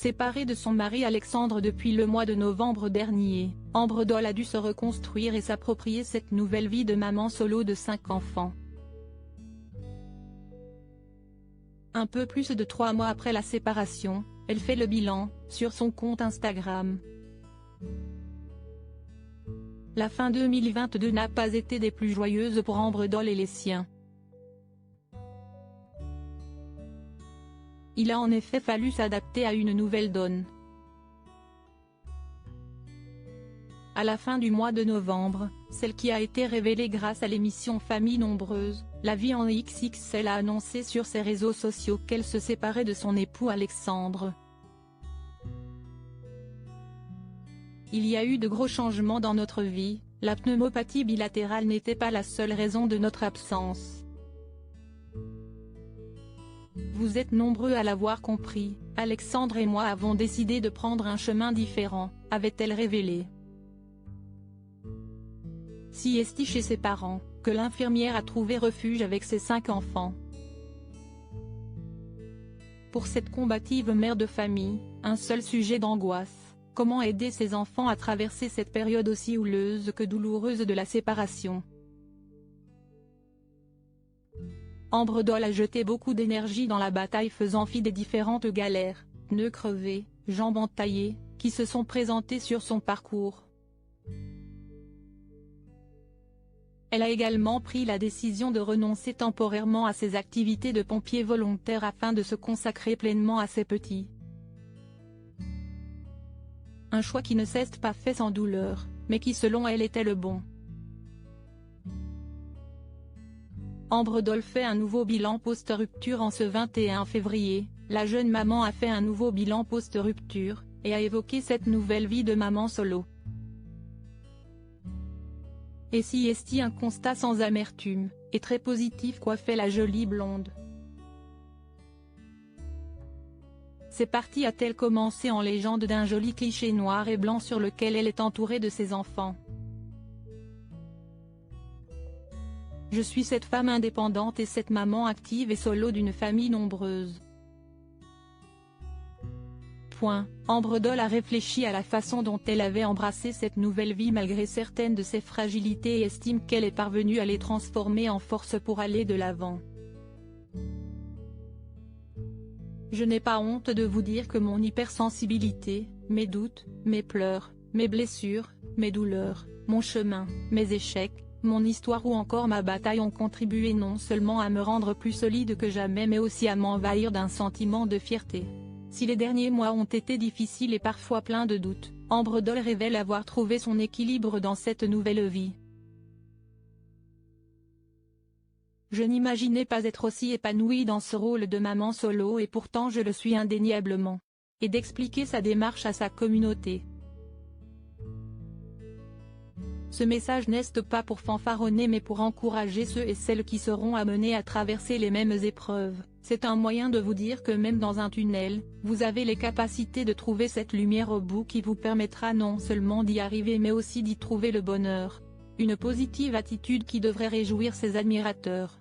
Séparée de son mari Alexandre depuis le mois de novembre dernier, Ambre Doll a dû se reconstruire et s'approprier cette nouvelle vie de maman solo de 5 enfants. Un peu plus de 3 mois après la séparation, elle fait le bilan, sur son compte Instagram. La fin 2022 n'a pas été des plus joyeuses pour Ambre Doll et les siens. Il a en effet fallu s'adapter à une nouvelle donne. À la fin du mois de novembre, celle qui a été révélée grâce à l'émission Famille Nombreuse, La Vie en XXL a annoncé sur ses réseaux sociaux qu'elle se séparait de son époux Alexandre. Il y a eu de gros changements dans notre vie, la pneumopathie bilatérale n'était pas la seule raison de notre absence. Vous êtes nombreux à l'avoir compris, Alexandre et moi avons décidé de prendre un chemin différent, avait-elle révélé. Siesti chez ses parents, que l'infirmière a trouvé refuge avec ses 5 enfants. Pour cette combative mère de famille, un seul sujet d'angoisse, comment aider ses enfants à traverser cette période aussi houleuse que douloureuse de la séparation. Ambre Doll a jeté beaucoup d'énergie dans la bataille faisant fi des différentes galères, pneus crevés, jambes entaillées, qui se sont présentées sur son parcours. Elle a également pris la décision de renoncer temporairement à ses activités de pompier volontaire afin de se consacrer pleinement à ses petits. Un choix qui ne s'est pas fait sans douleur, mais qui selon elle était le bon. Ambre Doll fait un nouveau bilan post-rupture en ce 21 février, la jeune maman a fait un nouveau bilan post-rupture, et a évoqué cette nouvelle vie de maman solo. Et si est un constat sans amertume, et très positif coiffait la jolie blonde. C'est parti a-t-elle commencé en légende d'un joli cliché noir et blanc sur lequel elle est entourée de ses enfants. Je suis cette femme indépendante et cette maman active et solo d'une famille nombreuse. Ambre Doll a réfléchi à la façon dont elle avait embrassé cette nouvelle vie malgré certaines de ses fragilités et estime qu'elle est parvenue à les transformer en force pour aller de l'avant. Je n'ai pas honte de vous dire que mon hypersensibilité, mes doutes, mes pleurs, mes blessures, mes douleurs, mon chemin, mes échecs, mon histoire ou encore ma bataille ont contribué non seulement à me rendre plus solide que jamais mais aussi à m'envahir d'un sentiment de fierté. Si les derniers mois ont été difficiles et parfois pleins de doutes, Ambre Doll révèle avoir trouvé son équilibre dans cette nouvelle vie. Je n'imaginais pas être aussi épanouie dans ce rôle de maman solo et pourtant je le suis indéniablement. Et d'expliquer sa démarche à sa communauté. Ce message n'est pas pour fanfaronner mais pour encourager ceux et celles qui seront amenés à traverser les mêmes épreuves. C'est un moyen de vous dire que même dans un tunnel, vous avez les capacités de trouver cette lumière au bout qui vous permettra non seulement d'y arriver mais aussi d'y trouver le bonheur. Une positive attitude qui devrait réjouir ses admirateurs.